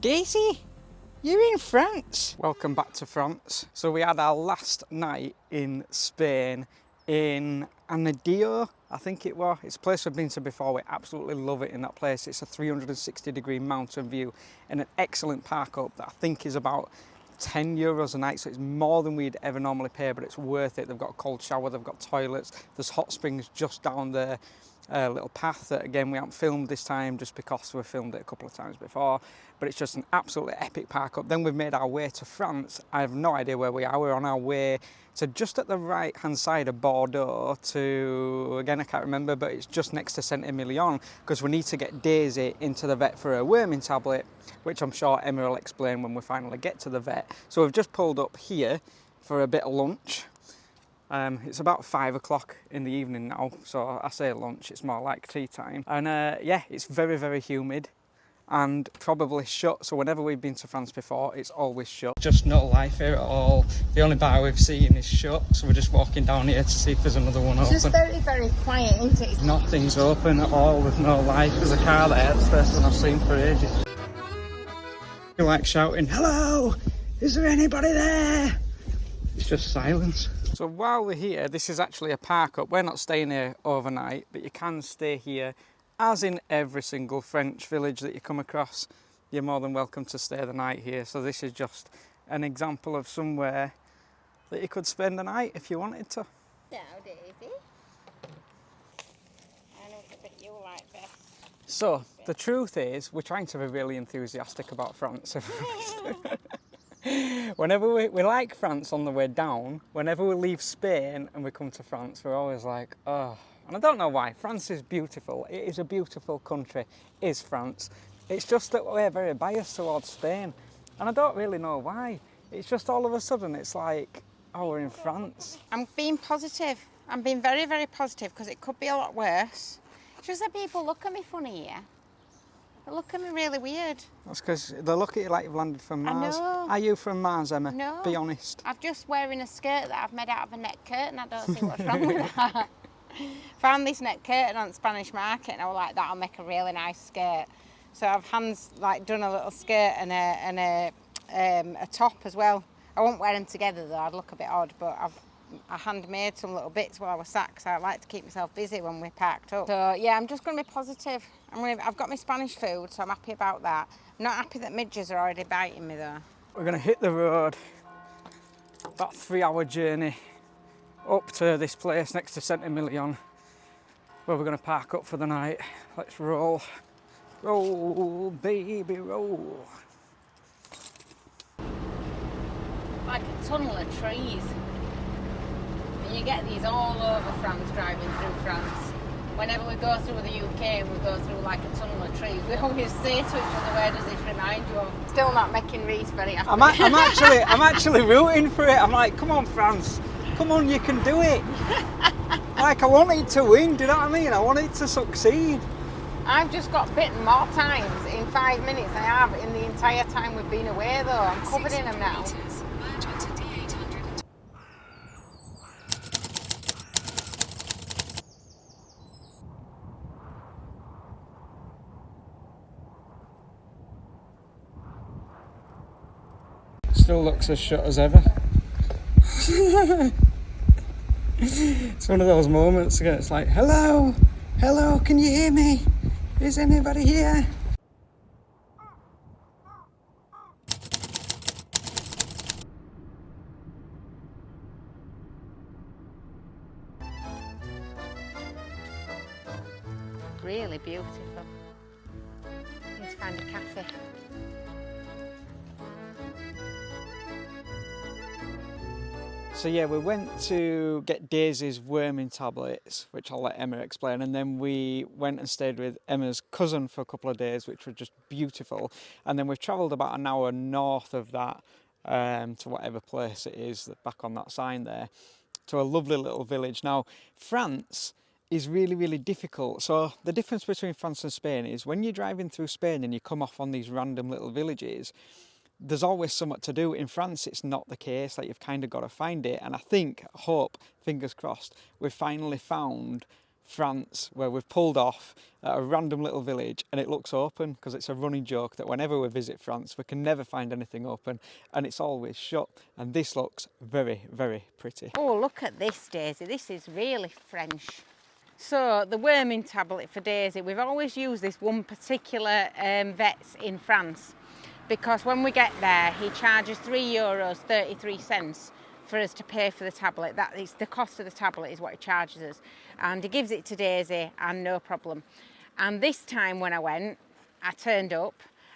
Daisy, you're in France. Welcome back to France. So we had our last night in Spain in Anadio, I think it was. It's a place we've been to before. We absolutely love it in that place. It's a 360-degree mountain view and an excellent park up that I think is about €10 a night, so it's more than we'd ever normally pay, but it's worth it. They've got a cold shower, they've got toilets, there's hot springs just down there, a little path that again we haven't filmed this time just because we've filmed it a couple of times before, but it's just an absolutely epic park up. Then we've made our way to France. I have no idea where we are. We're on our way to just at the right hand side of Bordeaux to, again I can't remember, but it's just next to Saint-Emilion because we need to get Daisy into the vet for a worming tablet, which I'm sure Emma will explain when we finally get to the vet. So we've just pulled up here for a bit of lunch. It's about 5 o'clock in the evening now, so I say lunch, it's more like tea time. And yeah, it's very, very humid and probably shut. So whenever we've been to France before, it's always shut. Just no life here at all. The only bar we've seen is shut, so we're just walking down here to see if there's another one open. It's just very, very quiet, isn't it? Nothing's open at all, there's no life. There's a car there, it's the first one I've seen for ages. You're like shouting, hello, is there anybody there? It's just silence. So while we're here, this is actually a park up. We're not staying here overnight, but you can stay here, as in every single French village that you come across. You're more than welcome to stay the night here. So this is just an example of somewhere that you could spend the night if you wanted to. Now, Daisy. I know it's a bit you like this. So the truth is, we're trying to be really enthusiastic about France. Whenever we like France on the way down, whenever we leave Spain and we come to France, we're always like, oh, and I don't know why. France is beautiful. It is a beautiful country, is France. It's just that we're very biased towards Spain, and I don't really know why. It's just all of a sudden, it's like, oh, we're in France. I'm being positive. I'm being very, very positive because it could be a lot worse. It's just that people look at me funny here. They look at me really weird. That's because they look at you like you've landed from Mars. I know. Are you from Mars, Emma? No. Be honest. I'm just wearing a skirt that I've made out of a net curtain. I don't see what's wrong with that. Found this net curtain on the Spanish market and I was like, that'll make a really nice skirt. So I've done a little skirt and a top as well. I won't wear them together though, I'd look a bit odd, but I hand-made some little bits while I was sat because I like to keep myself busy when we're packed up. So yeah, I'm just going to be positive. I've got my Spanish food, so I'm happy about that. I'm not happy that midges are already biting me though. We're going to hit the road. About a 3-hour journey up to this place next to Saint-Emilion, where we're going to park up for the night. Let's roll. Roll, baby, roll. Like a tunnel of trees. And you get these all over France, driving through France. Whenever we go through the UK and we go through like a tunnel of trees, we always say to each other, where does this remind you of? Still not making Reese very happy. I'm actually rooting for it. I'm like, come on, France. Come on, you can do it. Like, I want it to win, do you know what I mean? I want it to succeed. I've just got bitten more times in 5 minutes than I have in the entire time we've been away though. I'm covered in them now. Still looks as shut as ever. It's one of those moments again. It's like, hello, hello, can you hear me? Is anybody here? Really beautiful. Need to find a cafe. So yeah, we went to get Daisy's worming tablets, which I'll let Emma explain, and then we went and stayed with Emma's cousin for a couple of days, which were just beautiful. And then we've travelled about an hour north of that to whatever place it is, back on that sign there, to a lovely little village. Now, France is really, really difficult. So the difference between France and Spain is when you're driving through Spain and you come off on these random little villages, there's always something to do. In France, it's not the case. Like, you've kind of got to find it. And I hope, fingers crossed, we've finally found France where we've pulled off at a random little village and it looks open, because it's a running joke that whenever we visit France we can never find anything open and it's always shut, and this looks very, very pretty. Oh, look at this, Daisy. This is really French. So the worming tablet for Daisy, we've always used this one particular vet's in France, because when we get there he charges €3.33 for us to pay for the tablet. That is the cost of the tablet, is what he charges us, and he gives it to Daisy and no problem. And this time when I went, I turned up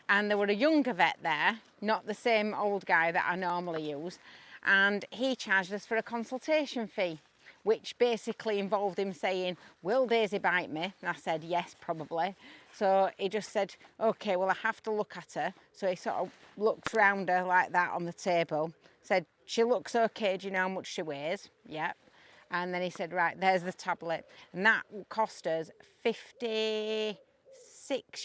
and there were a younger vet there, not the same old guy that I normally use, and he charged us for a consultation fee, which basically involved him saying, will Daisy bite me? And I said, yes, probably. So he just said, okay, well, I have to look at her. So he sort of looked round her like that on the table, said, she looks okay, do you know how much she weighs? Yep. And then he said, right, there's the tablet. And that cost us €56,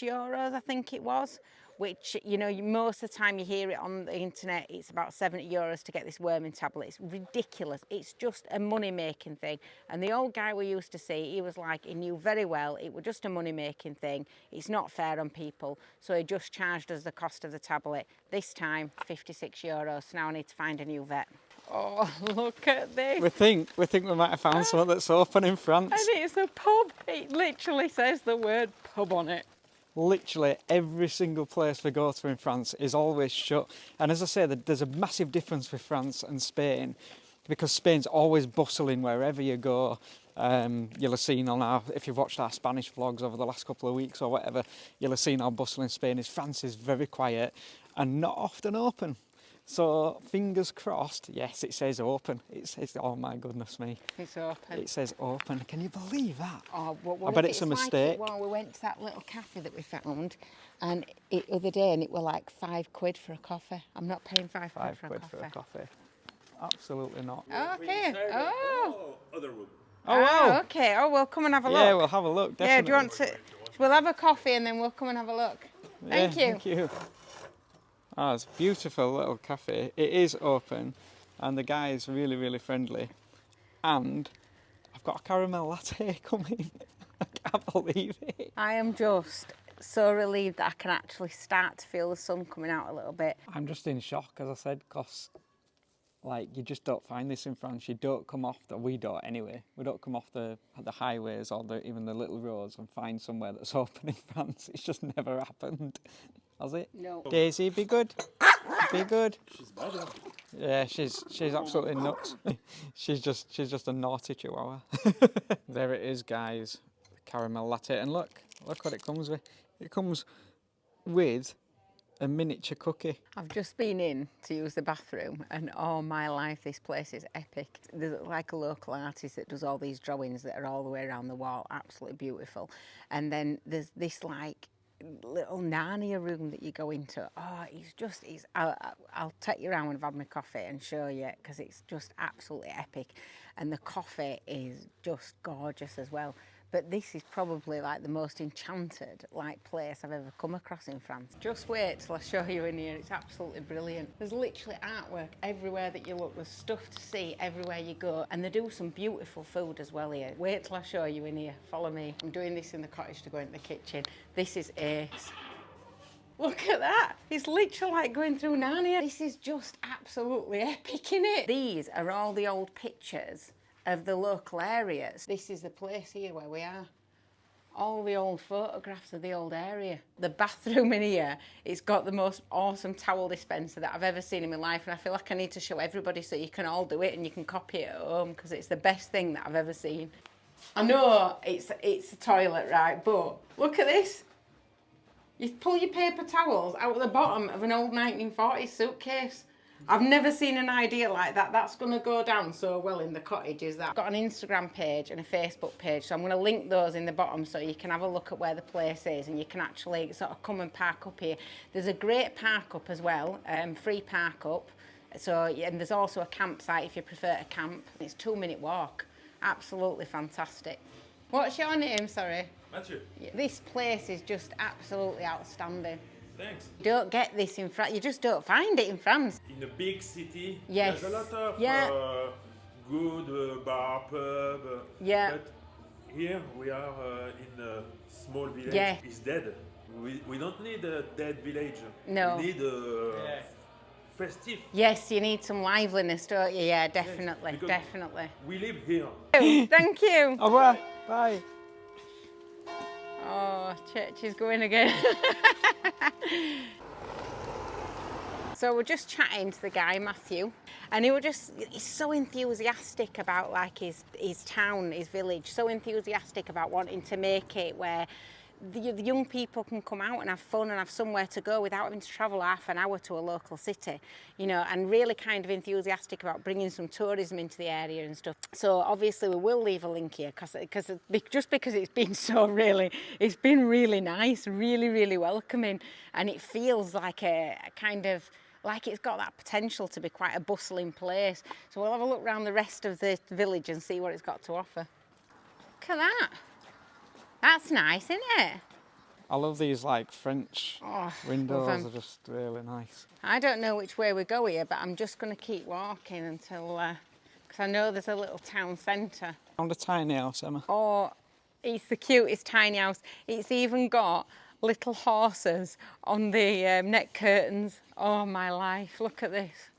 I think it was, which, you know, most of the time you hear it on the internet, it's about €70 to get this worming tablet. It's ridiculous. It's just a money-making thing. And the old guy we used to see, he was like, he knew very well it was just a money-making thing. It's not fair on people. So he just charged us the cost of the tablet. This time, €56. So now I need to find a new vet. Oh, look at this. We think we might have found something that's open in France. And it's a pub. It literally says the word pub on it. Literally every single place we go to in France is always shut. And as I say, there's a massive difference with France and Spain, because Spain's always bustling wherever you go. You'll have seen if you've watched our Spanish vlogs over the last couple of weeks or whatever, you'll have seen how bustling Spain is. France is very quiet and not often open. So fingers crossed. Yes, it says open. It says, oh my goodness me. It's open. It says open. Can you believe that? Oh, I bet it's a mistake. Well, we went to that little cafe that we found, and the other day, and it were like £5 for a coffee. I'm not paying £5 for a coffee. For a coffee. Absolutely not. Okay. Oh. Other room. Oh, wow. Okay. Oh, we'll come and have a look. Yeah, we'll have a look, definitely. Yeah, do you want to? We'll have a coffee and then we'll come and have a look. Thank you. Thank you. Oh, it's a beautiful little cafe. It is open and the guy is really, really friendly. And I've got a caramel latte coming. I can't believe it. I am just so relieved that I can actually start to feel the sun coming out a little bit. I'm just in shock, as I said, because like you just don't find this in France. You don't come off we don't anyway. We don't come off the highways or even the little roads and find somewhere that's open in France. It's just never happened. Has it? No. Daisy, be good. Be good. She's bad. Yeah, she's absolutely nuts. she's just a naughty chihuahua. There it is, guys. The caramel latte, and look what it comes with. It comes with a miniature cookie. I've just been in to use the bathroom, and oh my life, this place is epic. There's like a local artist that does all these drawings that are all the way around the wall, absolutely beautiful. And then there's this like little Narnia room that you go into. Oh, I'll take you around when I've had my coffee and show you, because it's just absolutely epic. And the coffee is just gorgeous as well. But this is probably like the most enchanted place I've ever come across in France. Just wait till I show you in here. It's absolutely brilliant. There's literally artwork everywhere that you look. There's stuff to see everywhere you go. And they do some beautiful food as well here. Wait till I show you in here. Follow me. I'm doing this in the cottage to go into the kitchen. This is ace. Look at that. It's literally like going through Narnia. This is just absolutely epic, innit? These are all the old pictures of the local areas. This is the place here where we are. All the old photographs of the old area. The bathroom in here, it's got the most awesome towel dispenser that I've ever seen in my life, and I feel like I need to show everybody so you can all do it and you can copy it at home, because it's the best thing that I've ever seen. I know it's a toilet, right, but look at this. You pull your paper towels out of the bottom of an old 1940s suitcase. I've never seen an idea like that. That's going to go down so well in the cottage, is that. I've got an Instagram page and a Facebook page, so I'm going to link those in the bottom so you can have a look at where the place is and you can actually sort of come and park up here. There's a great park up as well, free park up. So, and there's also a campsite if you prefer to camp. It's a 2-minute walk. Absolutely fantastic. What's your name, sorry? Matthew. This place is just absolutely outstanding. Thanks. You don't get this in France. You just don't find it in France. In a big city, yes. there's a lot of yeah. good bar, pub. Yeah. But Here we are in a small village. Yeah. It's dead. We don't need a dead village. No. We need a festive. Yes, you need some liveliness, don't you? Yeah, definitely, because definitely. We live here. Thank you. Au revoir. Bye. Oh, church is going again. So we're just chatting to the guy, Matthew, and he's so enthusiastic about like his town, his village, so enthusiastic about wanting to make it where the young people can come out and have fun and have somewhere to go without having to travel half an hour to a local city, you know, and really kind of enthusiastic about bringing some tourism into the area and stuff. So obviously we will leave a link here because it's been really nice, really welcoming, and it feels like a kind of like it's got that potential to be quite a bustling place. So we'll have a look around the rest of the village and see what it's got to offer. Look at that. That's nice, isn't it? I love these like French windows, love 'em. they're just really nice. I don't know which way we go here, but I'm just going to keep walking until, because I know there's a little town centre. Found a tiny house, Emma. Oh, it's the cutest tiny house. It's even got little horses on the net curtains. Oh my life, look at this.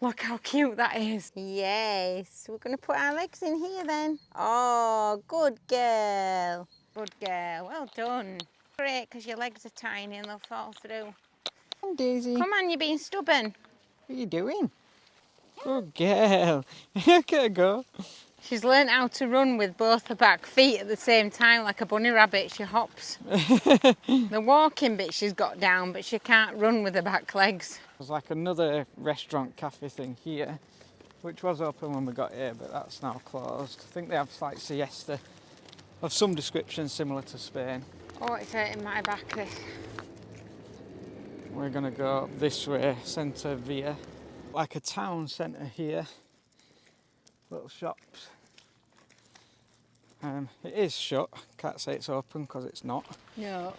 Look how cute that is. Yes, we're going to put our legs in here then. Oh, good girl. Good girl, well done. Great, because your legs are tiny and they'll fall through. Come on, Daisy. Come on, you're being stubborn. What are you doing? Good girl. Look at her go. She's learnt how to run with both her back feet at the same time, like a bunny rabbit. She hops. The walking bit she's got down, but she can't run with her back legs. There's like another restaurant cafe thing here, which was open when we got here, but that's now closed. I think they have like siesta of some description similar to Spain. Oh, it's hurting my back, this. We're gonna go this way, Centre Via. Like a town centre here. Little shops. It is shut, can't say it's open because it's not. No.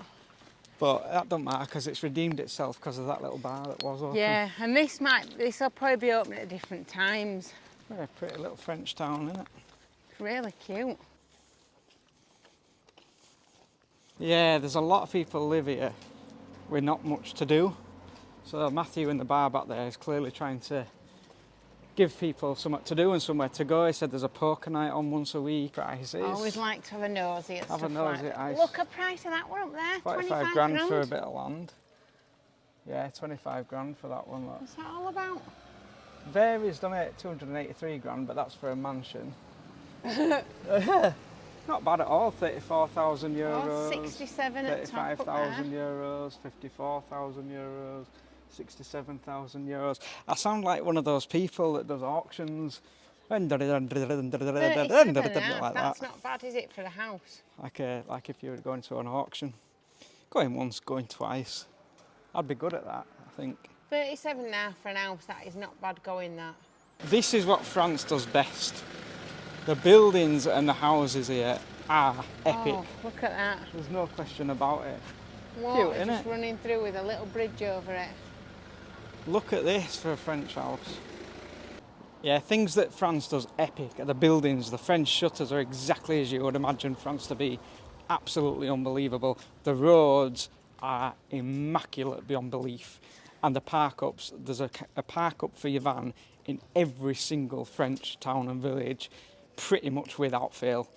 But that don't matter because it's redeemed itself because of that little bar that was open. Yeah, and this will probably be open at different times. Yeah, pretty little French town, isn't it? Really cute. Yeah, there's a lot of people live here with not much to do. So Matthew in the bar back there is clearly trying to give people something to do and somewhere to go. He said there's a poker night on once a week. Prices. I always like to have a nosy at stuff nosy like at that. ice. Look, a price of that one up there. 45 grand for a bit of land. Yeah, 25 grand for that one. Look. What's that all about? Varies, done it? 283 grand, but that's for a mansion. Not bad at all. 34,000 euros. Oh, 67 at the top up 35,000 there. euros. 54,000 euros. 67,000 euros. I sound like one of those people that does auctions. Like 37 that. That's not bad, is it, for the house? Like if you were going to an auction. Going once, going twice. I'd be good at that, I think. 37 and a half for an house, that is not bad going, that. This is what France does best. The buildings and the houses here are epic. Oh, look at that. There's no question about it. Water Cute, just innit? running through with a little bridge over it. Look at this for a French house. Yeah, things that France does epic are the buildings. The French shutters are exactly as you would imagine France to be. Absolutely unbelievable. The roads are immaculate beyond belief. And the park-ups, there's a park-up for your van in every single French town and village, pretty much without fail.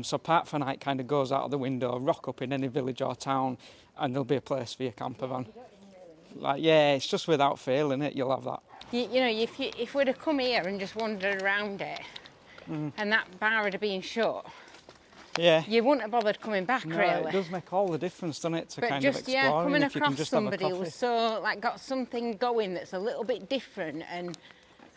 So Park for Night kind of goes out of the window, rock up in any village or town, and there'll be a place for your camper van. Like, yeah, it's just without fail, innit? You'll have that. You know, if we'd have come here and just wandered around it, and that bar had been shut, Yeah. you wouldn't have bothered coming back, No, really. it does make all the difference, doesn't it, to But kind just, of explore, coming and if you can across just have a somebody who coffee. was so, like, got something going that's a little bit different and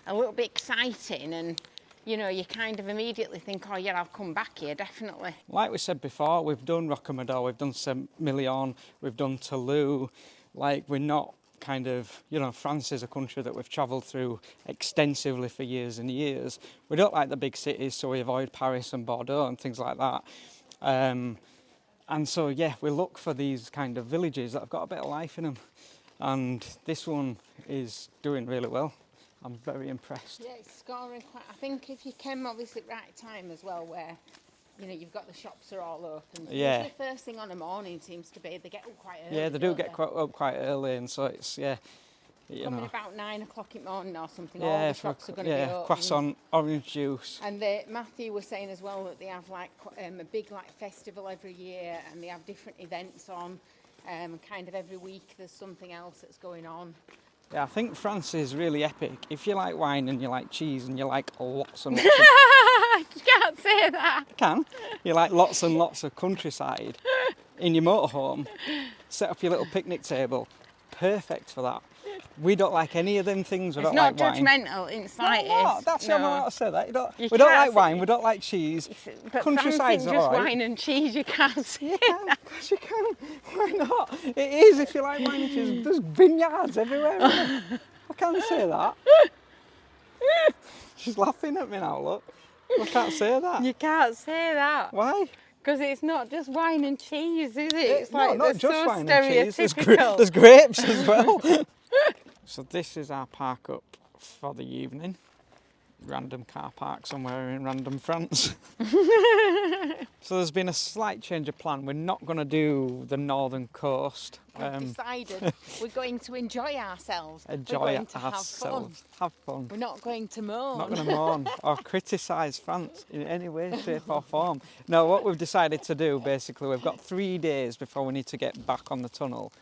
a little bit exciting, and, you know, you kind of immediately think, oh, yeah, I'll come back here, definitely. Like we said before, we've done Rocamadour, we've done Saint-Million, we've done Toulouse. Like, we're not kind of, you know, France is a country that we've travelled through extensively for years and years. We don't like the big cities, so we avoid Paris and Bordeaux and things like that. And so, yeah, we look for these kind of villages that have got a bit of life in them. And this one is doing really well. I'm very impressed. Yeah, it's scoring quite. I think if you came obviously at the right time as well, where you know, you've got the shops are all open. Yeah. Usually first thing on the morning seems to be, they get up quite early. Yeah, they do don't get up quite early, and so it's, yeah, you Coming know. about 9 o'clock in the morning or something, all Yeah, the shops are going to be open. croissant, orange juice. And Matthew was saying as well that they have like a big like festival every year, and they have different events on. Kind of every week there's something else that's going on. Yeah, I think France is really epic. If you like wine and you like cheese and you like lots and lots of... You can't say that. You like lots and lots of countryside in your motorhome, set up your little picnic table. Perfect for that. We don't like any of them things. We It's don't not like wine. judgmental in slightest. No, that's not no. what I said. That. You We don't can't like say- wine, we don't like cheese. But Countryside's France ain't just all right. wine and cheese, you can't say You can, of course you can. Why not? It is if you like wine and cheese. There's vineyards everywhere. Isn't there? I can't say that. She's laughing at me now, look. I can't say that. You can't say that. Why? Because it's not just wine and cheese, is it? It's No, like not they're just so wine and cheese. stereotypical. There's grapes as well. So this is our park up for the evening. Random car park somewhere in random France. So there's been a slight change of plan. We're not going to do the northern coast. We've decided we're going to enjoy ourselves. We're Enjoy going to ourselves. Have fun. We're not going to moan. Not going to mourn or criticise France in any way, shape or form. No, what we've decided to do, basically, we've got 3 days before we need to get back on the tunnel.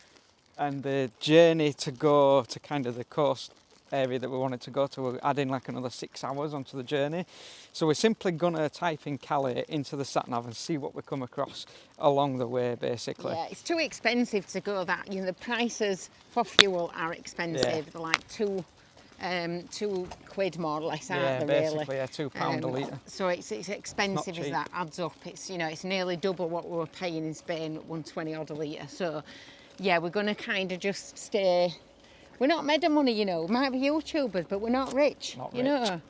And the journey to go to kind of the coast area that we wanted to go to, we're adding like another 6 hours onto the journey. So we're simply going to type in Calais into the sat-nav and see what we come across along the way, basically. Yeah, it's too expensive to go that. You know, the prices for fuel are expensive. Yeah. They're like £2 more or less, aren't Yeah, they, basically, really? yeah, £2 a litre. So it's expensive as cheap. that adds up. It's, you know, it's nearly double what we were paying in Spain, 120 odd a litre. So yeah, we're going to kind of just stay. We're not made of money, you know. We might be YouTubers, but we're not rich. Not you know.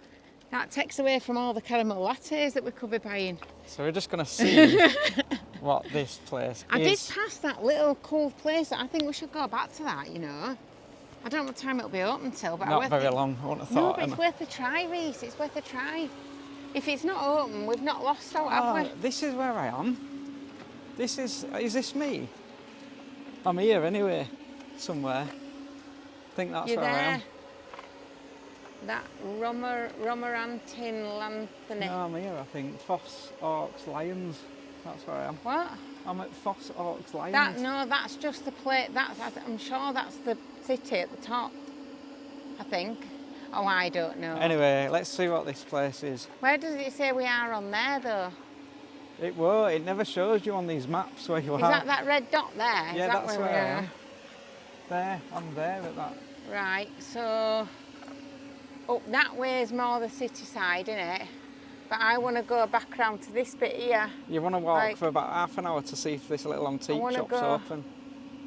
That takes away from all the caramel lattes that we could be buying. So we're just going to see what this place I is. did pass that little cool place. I think we should go back to that, you know. I don't know what time it'll be open till, but Not very long, I wouldn't have No, thought. but it's worth a try, Reese. It's worth a try. If it's not open, we've not lost out, have we? This is where I am. Is this me? I'm here anyway, somewhere. I think that's You're where I there. am. That Romorantin Lanthony. No, I'm here, I think. Foss, Orcs, Lions. That's where I am. What? I'm at Foss, Orcs, Lions. That's just the place. I'm sure that's the city at the top. I think. Oh, I don't know. Anyway, let's see what this place is. Where does it say we are on there, though? It won't. It never shows you on these maps where you Is are. that red dot there? Yeah, Is that that's where we where I are? am. There, I'm there at that. Right, so up that way is more the city side, innit? But I want to go back round to this bit here. You want to walk Like- for about half an hour to see if this little antique wanna shop's go open.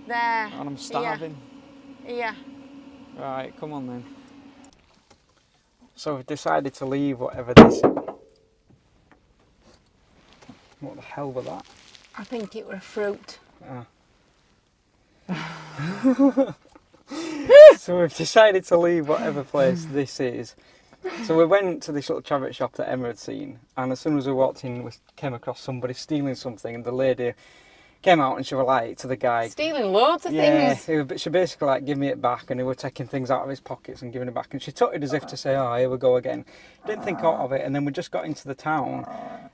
There. And I'm starving. Here. Right, come on then. So we've decided to leave whatever this is. What the hell was that? I think it was fruit. So we've decided to leave whatever place this is. So we went to this little charity shop that Emma had seen, and as soon as we walked in, we came across somebody stealing something, and the lady came out and she was like to the guy, Stealing loads of yeah, things. she basically like give me it back, and he were taking things out of his pockets and giving it back, and she took it as if to say, oh, here we go again. Didn't think out of it, and then we just got into the town,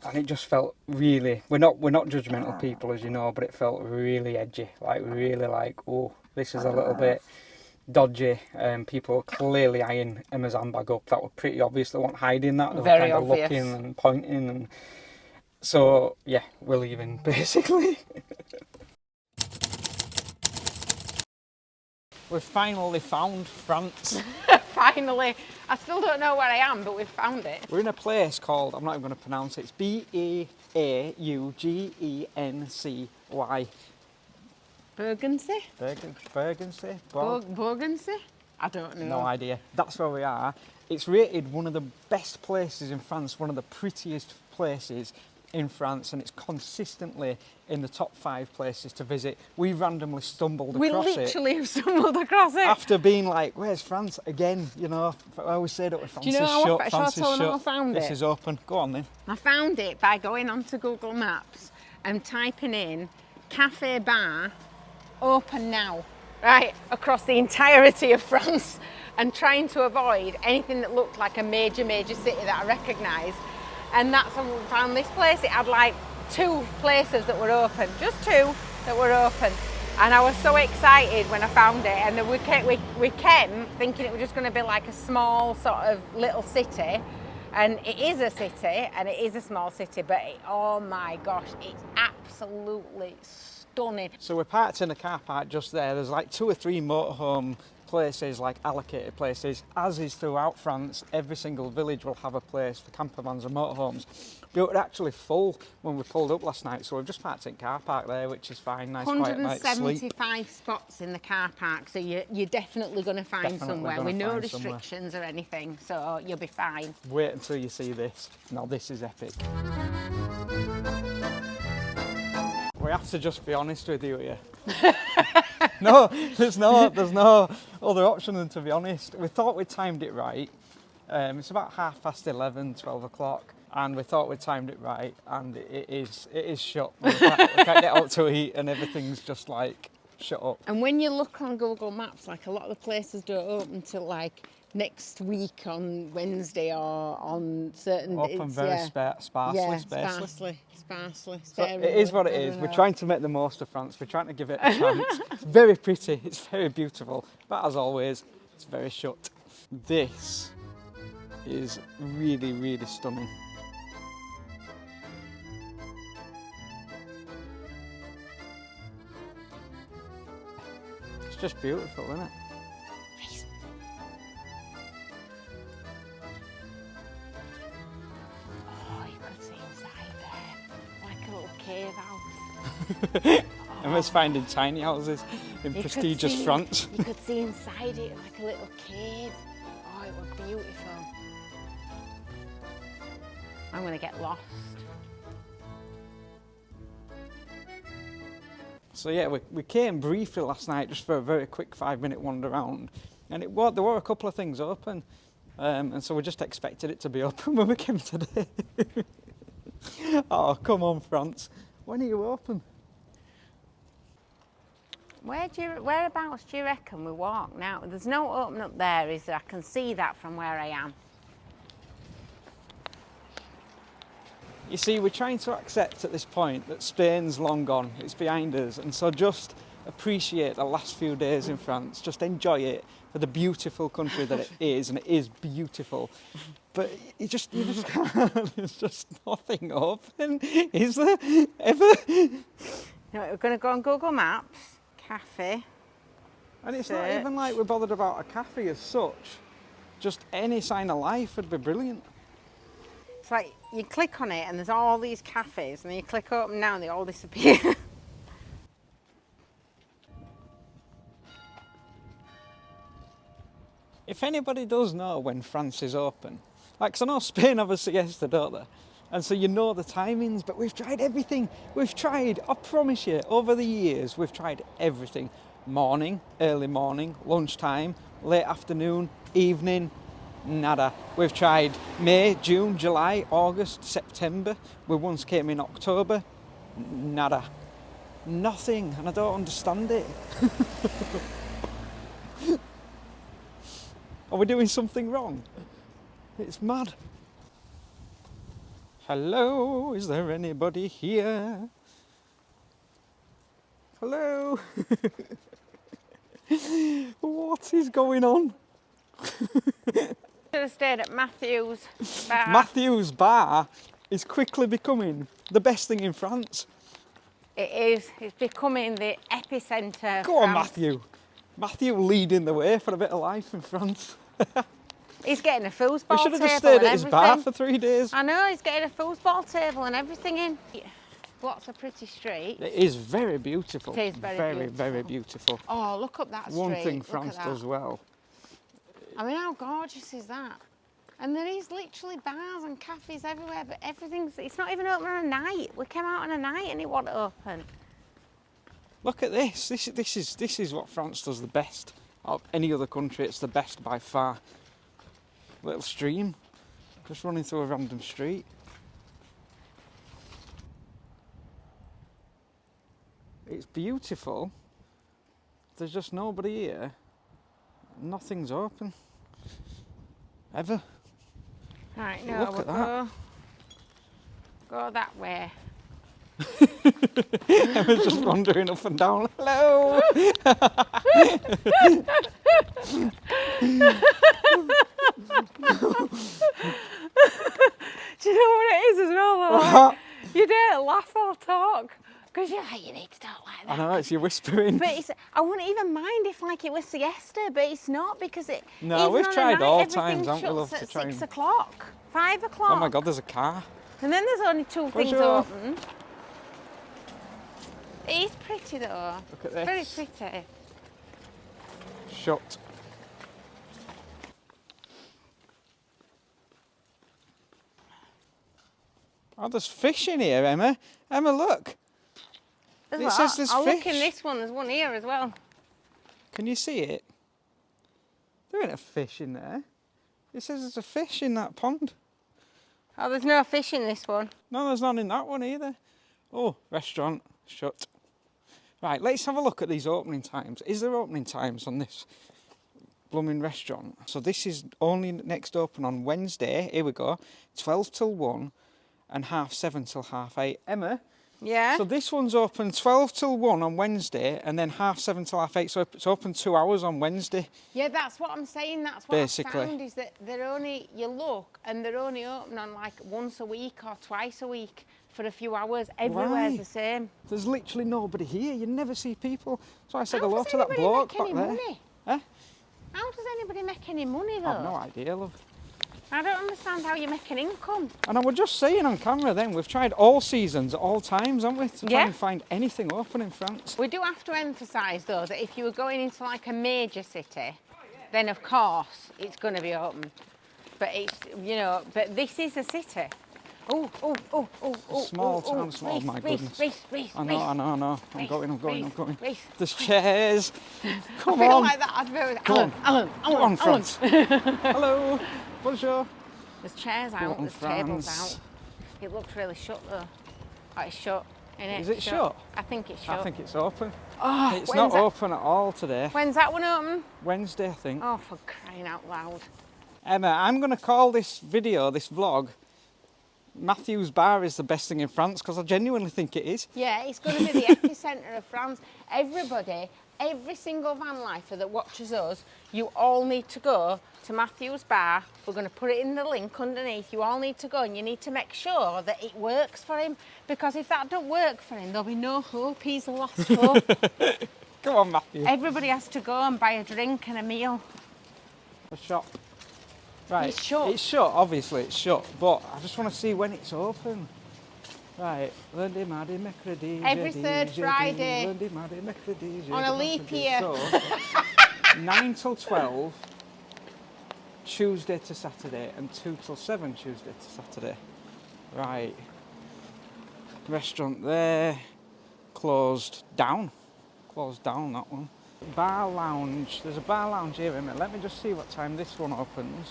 and it just felt really, we're not judgmental people, as you know, but it felt really edgy, like really like, oh, this is a little bit dodgy. People were clearly eyeing Emma's handbag up. That were pretty obvious. They weren't hiding that. They were Very kind of obvious. looking and pointing, and so yeah, we're leaving basically. We've finally found France. Finally. I still don't know where I am, but we've found it. We're in a place called, I'm not even going to pronounce it, it's Beaugency. Bergency? Bergency? Bergency? I don't know. No idea. That's where we are. It's rated one of the best places in France, one of the prettiest places in France, and it's consistently in the top 5 places to visit. We randomly stumbled across it. We literally have stumbled across it. After being like, where's France? Again, you know, I always say that with France Do you know is how shut, I France is shut. found This it? is open. Go on then. I found it by going onto Google Maps and typing in cafe bar open now, right, across the entirety of France, and trying to avoid anything that looked like a major city that I recognised. And that's how we found this place. It had like 2 places that were open, just 2 that were open. And I was so excited when I found it, and then we came thinking it was just going to be like a small sort of little city. And it is a city, and it is a small city, but oh my gosh, it's absolutely stunning. So we're parked in a car park just there. There's like 2 or 3 motorhome places, like allocated places. As is throughout France, every single village will have a place for campervans and motorhomes. But it was actually full when we pulled up last night, so we've just parked in car park there, which is fine. Nice quiet night's sleep. 175 spots in the car park, so you're definitely going to find somewhere with no restrictions or anything, so you'll be fine. Wait until you see this. Now this is epic. We have to just be honest with you here. No, there's no other option than to be honest. We thought we timed it right. It's about 11:30, 12 o'clock, and we thought we timed it right, and it is shut. We can't get out to eat, and everything's just like shut up. And when you look on Google Maps, like a lot of the places don't open till like next week on Wednesday or on certain days. Open very sparsely. So it is what it is. We're trying to make the most of France. We're trying to give it a chance. It's very pretty. It's very beautiful. But as always, it's very shut. This is really, really stunning. It's just beautiful, isn't it? Cave house. Emma's finding tiny houses in prestigious France. You could see inside it like a little cave. Oh, it was beautiful. I'm going to get lost. So yeah, we came briefly last night just for a very quick 5-minute wander around, and there were a couple of things open, and so we just expected it to be open when we came today. Oh, come on, France. When are you open? Whereabouts do you reckon we walk now? There's no open up there, is there? I can see that from where I am. You see, we're trying to accept at this point that Spain's long gone. It's behind us. And so just appreciate the last few days in France. Just enjoy it for the beautiful country that it is, and it is beautiful. But you just can't. There's just nothing open, is there? Ever? No, we're going to go on Google Maps, cafe. And it's not even like we're bothered about a cafe as such. Just any sign of life would be brilliant. It's like you click on it and there's all these cafes, and then you click open now and they all disappear. If anybody does know when France is open, like, 'cause I know Spain have a siesta, don't they? And so you know the timings, but we've tried everything. We've tried, I promise you, over the years, we've tried everything. Morning, early morning, lunchtime, late afternoon, evening, nada. We've tried May, June, July, August, September. We once came in October, nada. Nothing, and I don't understand it. Are we doing something wrong? It's mad. Hello, is there anybody here? Hello? What is going on? Should have stayed at Mathews bar. Mathews bar is quickly becoming the best thing in France. It is. It's becoming the epicentre. Go on, Matthew. Matthew leading the way for a bit of life in France. He's getting a foosball table. We should have just stayed at his bar for 3 days. I know, he's getting a foosball table and everything in. Lots of pretty streets. It is very beautiful. It is very beautiful. Very beautiful. Oh, look up that street. One thing Look France at that. does well. I mean, how gorgeous is that? And there is literally bars and cafes everywhere, but it's not even open on a night. We came out on a night and it wasn't open. Look at this. This is what France does the best. Of any other country, it's the best by far. Little stream, just running through a random street. It's beautiful. There's just nobody here. Nothing's open. Ever. Right, no, Look we'll at that. go that way. Emma's just wandering up and down. Hello. Do you know what it is as well though? What? You don't laugh or talk because you're like, you need to talk like that. I know, it's you whispering. But I wouldn't even mind if like it was siesta, but it's not because it. No, even we've on a tried night, all everything times, haven't we, shuts love, at to try 6 and- o'clock, 5 o'clock. Oh my God, there's a car. And then there's only two things your- open. It is pretty though. Look at this. Very pretty. Shut. Oh, there's fish in here, Emma. Emma, look. There's It what? says there's I'll look fish. in this one. There's one here as well. Can you see it? There ain't a fish in there. It says there's a fish in that pond. Oh, there's no fish in this one. No, there's none in that one either. Oh, restaurant, shut. Right, let's have a look at these opening times. Is there opening times on this blooming restaurant? So this is only next open on Wednesday. Here we go. 12 till 1 and 7:30 till 8:30. Emma? Yeah. So this one's open 12 till 1 on Wednesday and then 7:30 till 8:30. So it's open 2 hours on Wednesday. Yeah, that's what I'm saying. That's what Basically. I found is that they're only, you look, and they're only open on like once a week or twice a week for a few hours. Everywhere's Why? the same. There's literally nobody here. You never see people. So I said How hello does to that anybody bloke make back any there. money? Eh? How does anybody make any money though? I've no idea, love. I don't understand how you make an income. And I was just saying on camera then, we've tried all seasons, all times, haven't we, to try Yeah. and find anything open in France. We do have to emphasise though that if you were going into like a major city, then of course it's going to be open. But it's, you know, but this is a city. Oh. Small town, small, my goodness. Reese. I know. I'm Reese, going. Reese, Reese. There's chairs. Come I feel on. like that advert. Go on. Alan. Go on, France. Hello. Bonjour. There's chairs Go out, on, there's tables France. out. It looks really shut though. Oh, it's shut, innit? Is it shut? I think it's shut. I think it's open. Oh, It's not when's that- open at all today. When's that one open? Wednesday, I think. Oh, for crying out loud. Emma, I'm going to call this video, this vlog, Mathews Bar is the best thing in France, because I genuinely think it is. Yeah, it's going to be the epicentre of France. Everybody, every single van lifer that watches us, you all need to go to Mathews Bar. We're going to put it in the link underneath. You all need to go and you need to make sure that it works for him, because if that don't work for him, there'll be no hope. He's lost hope. Come on, Matthew. Everybody has to go and buy a drink and a meal. The shop. Right. It's shut. It's shut, obviously it's shut, but I just want to see when it's open. Right. Lundi, mardi, mercredi, Every jeudi, third jeudi, Friday. Lundi, mardi, mercredi, jeudi, On a leap vendredi. year. So, 9 till 12, Tuesday to Saturday, and 2 till 7, Tuesday to Saturday. Right. Restaurant there. Closed down. Closed down, that one. Bar lounge. There's a bar lounge here. A minute. Let me just see what time this one opens.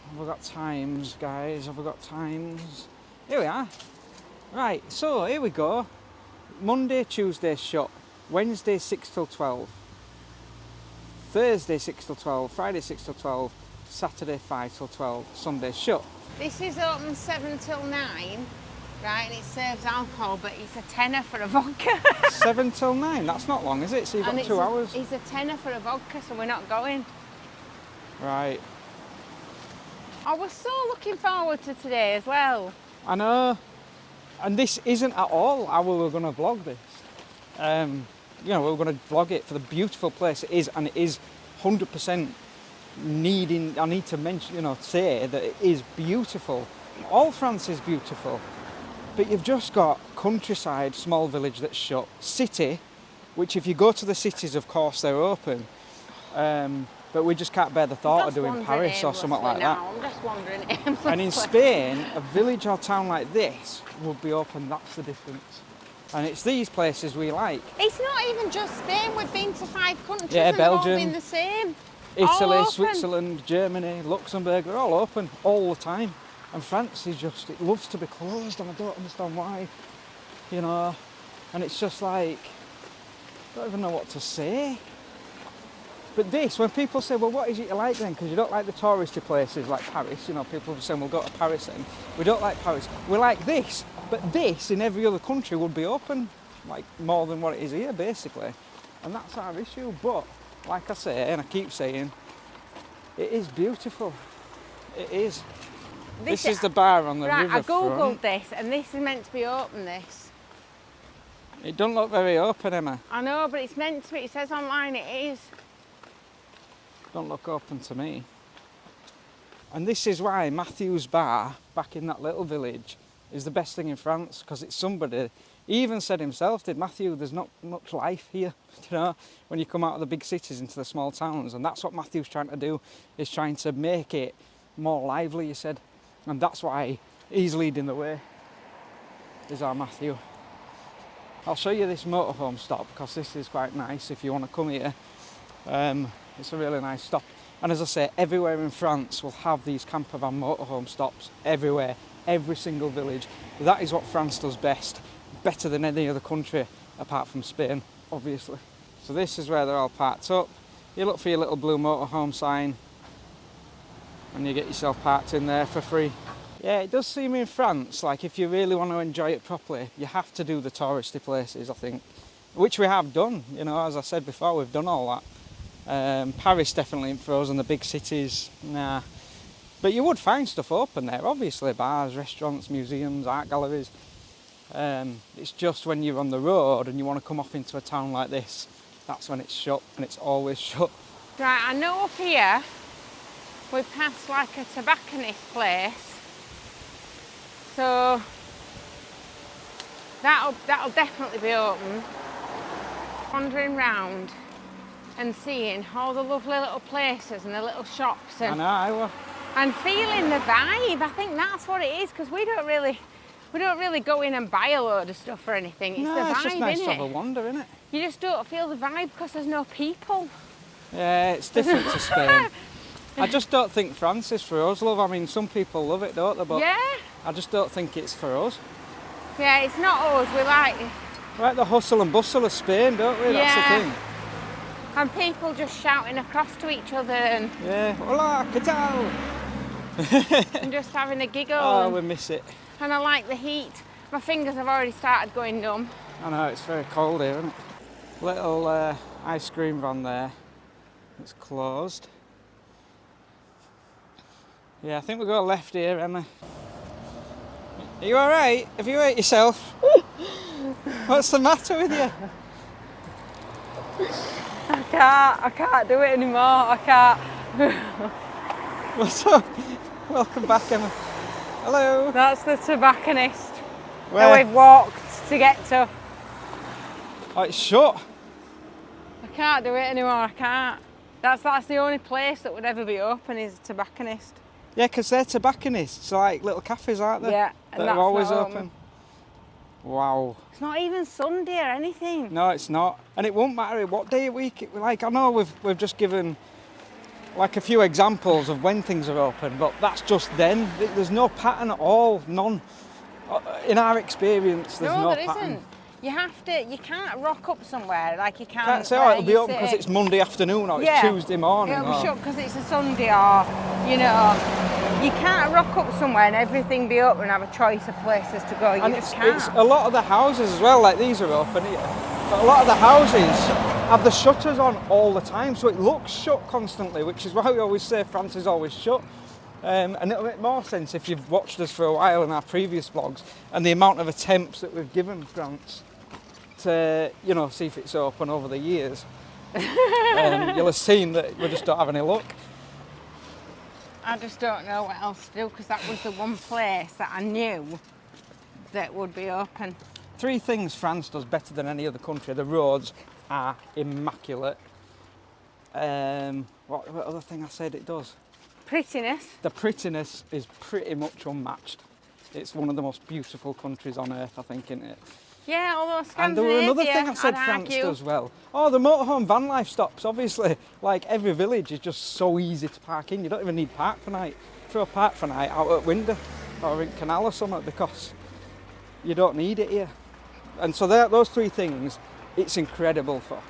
Have we got times, guys? Have we got times? Here we are. Right, so here we go. Monday, Tuesday shut. Wednesday 6 till 12. Thursday 6 till 12. Friday 6 till 12. Saturday 5 till 12. Sunday shut. This is open 7 till 9, right, and it serves alcohol, but it's a tenner for a vodka. 7 till 9. That's not long, is it? So you've got And 2 hours. It's a tenner for a vodka, so we're not going. Right. I was so looking forward to today as well. I know. And this isn't at all how we were going to vlog this. You know, we were going to vlog it for the beautiful place it is, and it is 100% needing, I need to mention, you know, say that it is beautiful. All France is beautiful. But you've just got countryside, small village that's shut. City, which if you go to the cities, of course, they're open. but we just can't bear the thought of Just doing wandering Paris or something like aimlessly that. now. I'm just wandering aimlessly. And in Spain, a village or town like this would be open, that's the difference. And it's these places we like. It's not even just Spain. We've been to 5 countries Yeah, and they've all Belgium, been the same. Italy, All open. Switzerland, Germany, Luxembourg, they're all open all the time. And France is just, it loves to be closed, and I don't understand why, you know. And it's just like, I don't even know what to say. But this, when people say, well, what is it you like then? Because you don't like the touristy places like Paris, you know, people are saying, we'll go to Paris then. We don't like Paris. We like this. But this, in every other country, would be open, like, more than what it is here, basically. And that's our issue. But, like I say, and I keep saying, it is beautiful. It is. This is the bar on the right, riverfront. I googled this, and this is meant to be open, this. It doesn't look very open, Emma. I know, but it's meant to be. It says online it is. Don't look open to me. And this is why Mathews bar, back in that little village, is the best thing in France, because it's somebody, he even said himself, did Matthew, there's not much life here, you know, when you come out of the big cities into the small towns. And that's what Matthew's trying to do, is trying to make it more lively, he said. And that's why he's leading the way, is our Matthew. I'll show you this motorhome stop, because this is quite nice if you want to come here. It's a really nice stop. And as I say, everywhere in France will have these camper van motorhome stops, everywhere, every single village. That is what France does best, better than any other country, apart from Spain, obviously. So this is where they're all parked up. You look for your little blue motorhome sign, and you get yourself parked in there for free. Yeah, it does seem in France, like if you really want to enjoy it properly, you have to do the touristy places, I think. Which we have done, you know, as I said before, we've done all that. Paris definitely for us, and the big cities, nah. But you would find stuff open there, obviously, bars, restaurants, museums, art galleries. It's just when you're on the road and you want to come off into a town like this, that's when it's shut, and it's always shut. Right, I know up here we passed like a tobacconist place. So that'll definitely be open. Wandering round and seeing all the lovely little places and the little shops and, and feeling the vibe. I think that's what it is, because we don't really go in and buy a load of stuff or anything. It's the vibe, it's just nice innit? to have a wander, innit? You just don't feel the vibe because there's no people. Yeah, it's different to Spain. I just don't think France is for us, love. I mean, some people love it, don't they? But Yeah. I just don't think it's for us. Yeah, it's not us. We like The hustle and bustle of Spain, don't we? That's the thing. And people just shouting across to each other and, Yeah, hola, ¿qué tal? and just having a giggle. Oh, and, we miss it. and I like the heat. My fingers have already started going numb. I know, it's very cold here, isn't it? Little ice cream van there. It's closed. Yeah, I think we'll go left here, Emma. Are you alright? Have you hurt yourself? What's the matter with you? I can't do it anymore. I can't. What's up? Welcome back, Emma. Hello. That's the tobacconist Where? that we've walked to get to. Oh, it's shut. I can't do it anymore. I can't. That's the only place that would ever be open, is a tobacconist. Yeah, because they're tobacconists, like little cafes, aren't they? Yeah, and that that's are always not open. open. Wow. It's not even Sunday or anything. No, it's not. And it won't matter what day of week. Like, I know we've just given like a few examples of when things are open, but that's just then. There's no pattern at all, none. In our experience, there's no there pattern. isn't. You can't rock up somewhere like you can. Can't say, oh, it'll be open because it's Monday afternoon or it's Tuesday morning. It'll be or... shut because it's a Sunday, or, you know, you can't rock up somewhere and everything be open and have a choice of places to go. You And just can't. it's a lot of the houses as well, like these are open here, but a lot of the houses have the shutters on all the time, so it looks shut constantly, which is why we always say France is always shut. And it'll make more sense if you've watched us for a while in our previous vlogs and the amount of attempts that we've given France to, you know, see if it's open over the years. You'll have seen that we just don't have any luck. I just don't know what else to do, because that was the one place that I knew that would be open. 3 things France does better than any other country. The roads are immaculate. What other thing I said it does? Prettiness. The prettiness is pretty much unmatched. It's one of the most beautiful countries on earth, I think, isn't it? Yeah, although And there Scandinavia, were another thing I said I'd France argue. does well. Oh, the motorhome van life stops, obviously. Like, every village is just so easy to park in. You don't even need park for night. Throw a park for night out at window or in canal or something, because you don't need it here. And so those three things, it's incredible for.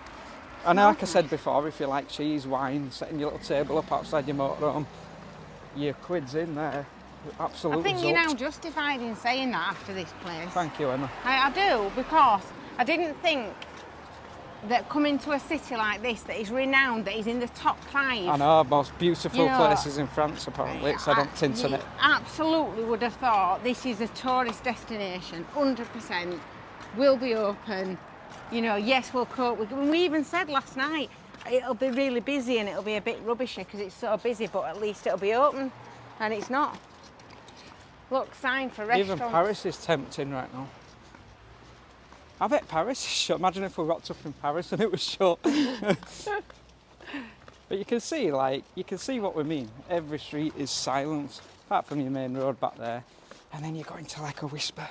And like I said before, if you like cheese, wine, setting your little table up outside your motorhome, your quid's in there. Absolutely. I think you're now justified in saying that after this place. Thank you, Emma. I do, because I didn't think that coming to a city like this that is renowned, that is in the top 5. I know, most beautiful You know, places in France, apparently. It said on internet. Absolutely would have thought this is a tourist destination, 100%. Will be open. You know, yes, we'll cope with. We even said last night it'll be really busy and it'll be a bit rubbishy because it's so busy, but at least it'll be open, and it's not. Look, sign for restaurants. Even Paris is tempting right now. I bet Paris is shut. Imagine if we rocked up in Paris and it was shut. But you can see what we mean. Every street is silent, apart from your main road back there. And then you go into like a whisper,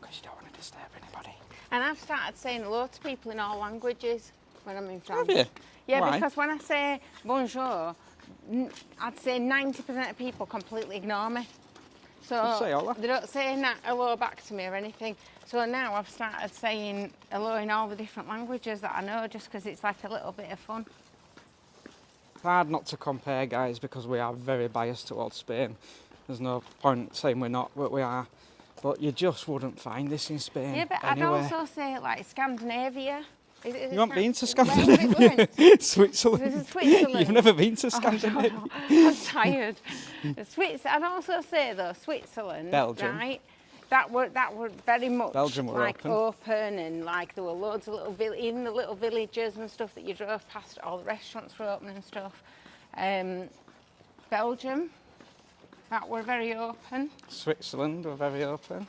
because you don't want to disturb anybody. And I've started saying hello to people in all languages when I'm in France. Have you? Yeah, Why? because when I say bonjour, I'd say 90% of people completely ignore me. So Just say hola. they don't say hello back to me or anything. So now I've started saying hello in all the different languages that I know, just because it's like a little bit of fun. It's hard not to compare, guys, because we are very biased towards Spain. There's no point saying we're not, but we are. But you just wouldn't find this in Spain. Yeah, but anywhere. I'd also say like Scandinavia. Is You haven't been to Where have we Scandinavia? went? Switzerland. This is Switzerland. You've never been to Scandinavia? Oh, no, I'm tired. I'd also say though, Switzerland, Belgium. right? That were very much Belgium were like open. and like there were loads of in the little villages and stuff that you drove past. All the restaurants were open and stuff. Belgium, that were very open. Switzerland were very open.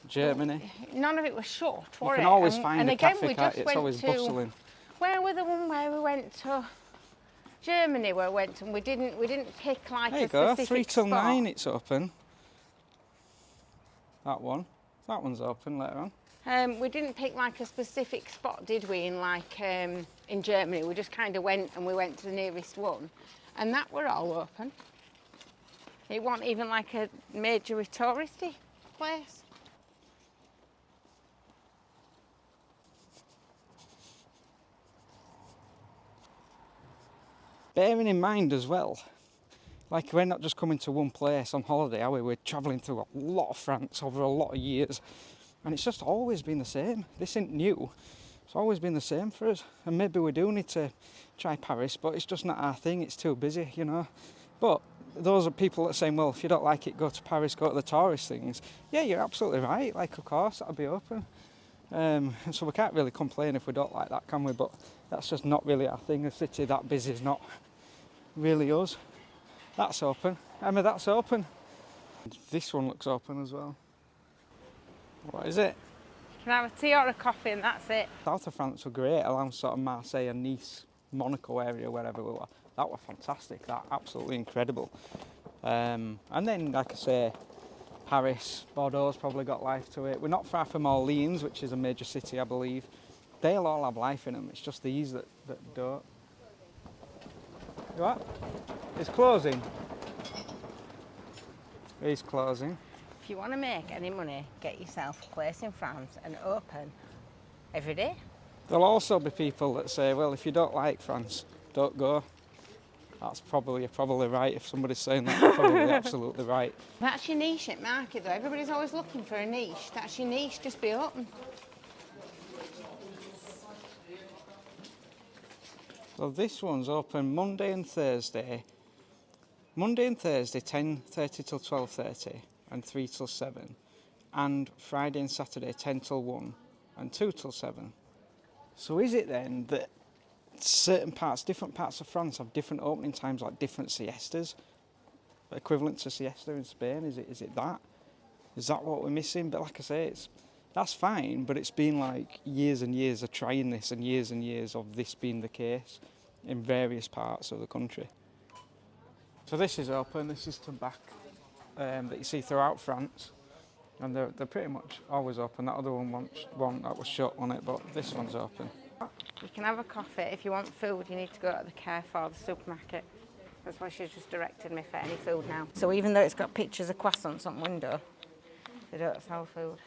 Germany. None of it was shut, You were can it? always And- find and a again, cafe, we can't just you? It's went always to- bustling. Where were the one where we went to? Germany, where we went to, and we didn't pick like There a you go, specific 3 till spot. 9 it's open. That one's open later on. We didn't pick like a specific spot, did we? In Germany, we just kind of went and we went to the nearest one, and that were all open. It wasn't even like a major touristy place. Bearing in mind as well, like we're not just coming to one place on holiday, are we? We're travelling through a lot of France over a lot of years, and it's just always been the same. This isn't new. It's always been the same for us, and maybe we do need to try Paris, but it's just not our thing. It's too busy, you know. But those are people that are saying, well, if you don't like it, go to Paris, go to the tourist things. Yeah, you're absolutely right. Like, of course, that'll be open. So we can't really complain if we don't like that, can we? But that's just not really our thing. A city that busy is not really us. That's open. Emma, that's open. This one looks open as well. What is it? Can I have a tea or a coffee, and that's it. South of France were great, around sort of Marseille and Nice, Monaco area, wherever we were. That were fantastic. That absolutely incredible. And then, like I say, Paris, Bordeaux's probably got life to it. We're not far from Orleans, which is a major city, I beve. They'll all have life in them. It's just these that don't. What? It's closing. It's closing. If you want to make any money, get yourself a place in France and open every day. There'll also be people that say, well, if you don't like France, don't go. You're probably right. If somebody's saying that, you're probably absolutely right. That's your niche at market though. Everybody's always looking for a niche. That's your niche, just be open. So this one's open Monday and Thursday. Monday and Thursday, 10:30 till 12:30 and 3 till 7. And Friday and Saturday, 10 till 1 and 2 till 7. So is it then that different parts of France have different opening times, like different siestas, equivalent to siesta in Spain? Is it that? Is that what we're missing? But like I say, That's fine, but it's been like years and years of trying this and years of this being the case in various parts of the country. So this is open, this is to back that you see throughout France, and they're pretty much always open. That other one that was shut on it, but this one's open. You can have a coffee. If you want food, you need to go to the Carrefour, the supermarket. That's why she's just directed me for any food now. So even though it's got pictures of croissants on the window, they don't sell food.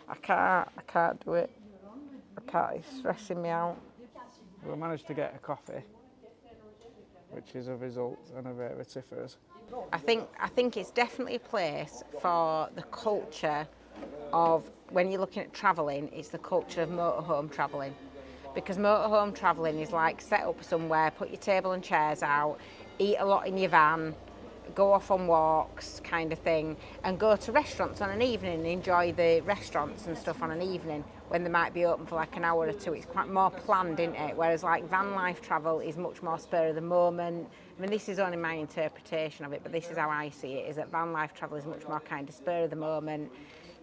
I can't do it. It's stressing me out. We managed to get a coffee, which is a result and a rarity for us. I think it's definitely a place for the culture of, when you're looking at travelling, it's the culture of motorhome travelling. Because motorhome travelling is like set up somewhere, put your table and chairs out, eat a lot in your van, go off on walks kind of thing, and go to restaurants on an evening and enjoy the restaurants and stuff on an evening when they might be open for like an hour or two. It's quite more planned, isn't it? Whereas like van life travel is much more spur of the moment. I mean, this is only my interpretation of it, but this is how I see it, is that van life travel is much more kind of spur of the moment.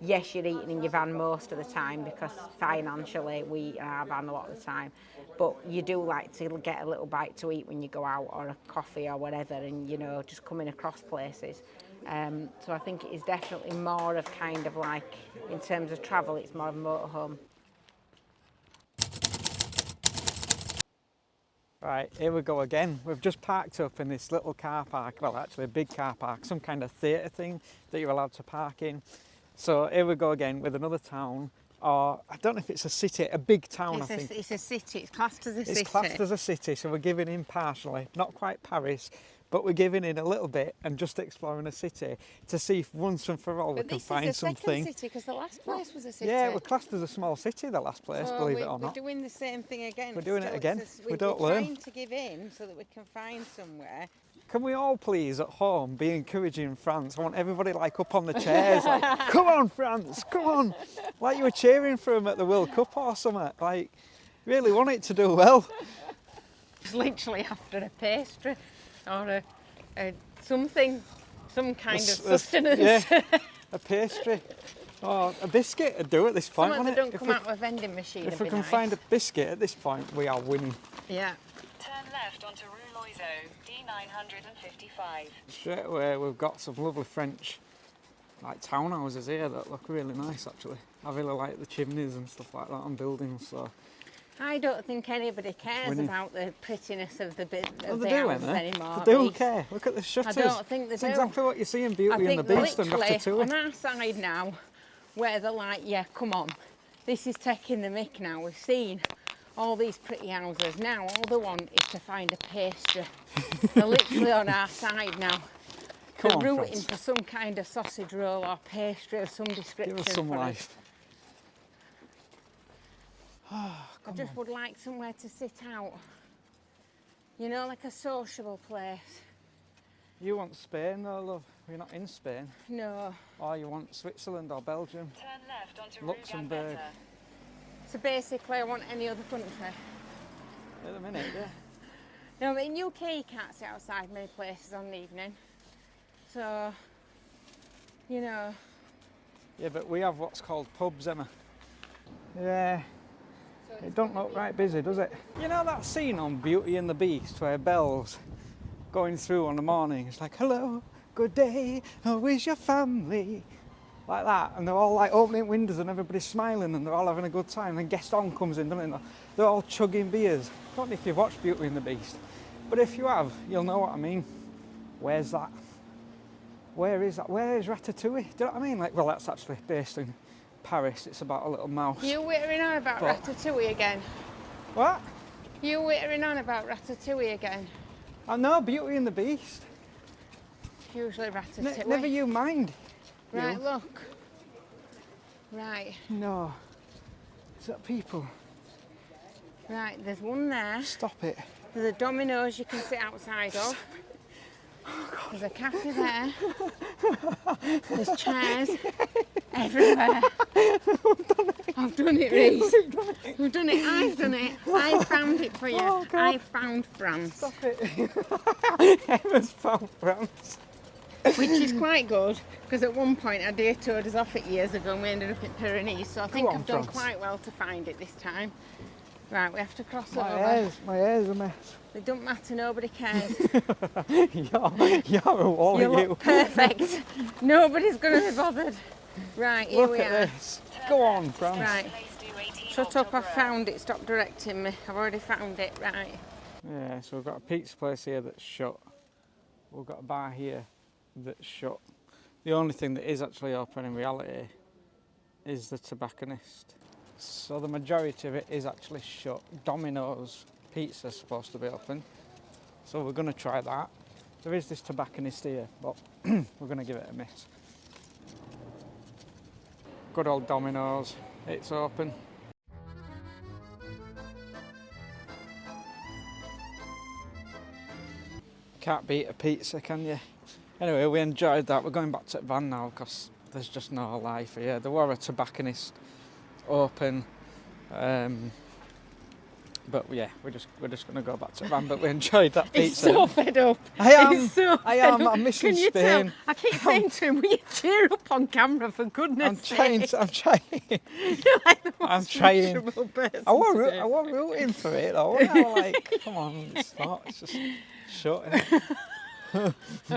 Yes, you're eating in your van most of the time because financially we eat in our van a lot of the time, but you do like to get a little bite to eat when you go out, or a coffee or whatever, and you know, just coming across places. So I think it is definitely more of kind of like, in terms of travel, it's more of a motorhome. Right, here we go again. We've just parked up in this little car park, well actually a big car park, some kind of theatre thing that you're allowed to park in. So here we go again with another town, or I don't know if it's a city, a big town I think. It's a city, it's classed as a city. It's classed as a city, so we're giving in partially, not quite Paris, but we're giving in a little bit and just exploring a city to see if once and for all we can find something. But this is a second city, because the last place was a city. Yeah, we're classed as a small city, the last place, so believe it or not. We're doing the same thing again. We're doing it again. We don't we're learn. trying to give in so that we can find somewhere. Can we all please at home be encouraging France? I want everybody like up on the chairs, like, come on France, come on. Like you were cheering for them at the World Cup or something. Like, really want it to do well. It's literally after a pastry or something, some kind of sustenance. Yeah, a pastry. Or a biscuit would do at this point, Something wouldn't that it? don't come out of a vending machine. If we can find a biscuit at this point, we are winning. Yeah. Turn left onto Rue Loiseau, D955. Straight away, we've got some lovely French like townhouses here that look really nice actually. I really like the chimneys and stuff like that on buildings. So I don't think anybody cares Winning. about the prettiness of the well, the they do, houses ain't anymore. they do Reese. care. Look at the shutters. I don't think they it's do. exactly what you see in I Beauty and the think Beast and literally Ratatouille. on our side now, where they're like, yeah, come on, this is taking the mick now. We've seen all these pretty houses. Now all they want is to find a pastry. They're literally on our side now. Come They're on, rooting France. for some kind of sausage roll or pastry of some description. Give us some for life. I just would like somewhere to sit out. You know, like a sociable place. You want Spain though, love? You're not in Spain. No. Or you want Switzerland or Belgium. Turn left onto Luxembourg. Rue Gambetta. So basically I want any other country. At the minute, yeah. No, but in UK you can't sit outside many places on the evening. So, you know. Yeah, but we have what's called pubs, Emma. Yeah. It don't look right busy, does it? You know that scene on Beauty and the Beast where Belle's going through on the morning, it's like, hello, good day, how is your family? Like that, and they're all like opening windows and everybody's smiling and they're all having a good time. Then Gaston comes in, doesn't he? They're all chugging beers. I don't know if you've watched Beauty and the Beast, but if you have, you'll know what I mean. Where's that? Where is that? Where is Ratatouille? Do you know what I mean? Like, well, that's actually based in Paris. It's about a little mouse. You wittering on about But- Ratatouille again? What? You wittering on about Ratatouille again? I know, Beauty and the Beast. Usually Ratatouille. Never you mind. Right, you. look. Right, No. Is that people? right, there's one there. Stop it. There's a Domino's you can sit outside of. There's a cafe there. There's chairs everywhere. I've done it, Reese. We've done it. I've done it. I found it for you. Oh, God. I found France. Stop it. Emma's found France. which is quite good because at one point our dear toured us off it years ago and we ended up in Pyrenees, so I think on, I've done France. quite well to find it this time. Right, we have to cross My over. hair's a mess. It doesn't matter, nobody cares. You're a wall, You you. look perfect. Nobody's going to be bothered. Right, here Look we at are. this. Go on, France. Right, Please do 18 shut up, October I've found it. Stop directing me. I've already found it. Right. Yeah, so we've got a pizza place here that's shut. We've got a bar here that's shut. The only thing that is actually open in reality is the tobacconist. So the majority of it is actually shut. Domino's Pizza's supposed to be open, so we're going to try that. There is this tobacconist here, but we're going to give it a miss. Good old Domino's, it's open. Can't beat a pizza, can you? Anyway, we enjoyed that. We're going back to the van now because there's just no life here. There were a tobacconist open, but yeah, we're just going to go back to the van. But we enjoyed that He's pizza. so fed up. I am. He's so I fed am. up. I'm missing Can you Spain. tell? I keep saying to him, will you cheer up on camera for goodness I'm trying. sake? I'm trying. You're like the most I'm trying. miserable person I was today. rooting for it though. I was like, come on, it's not. It's just shut. Innit?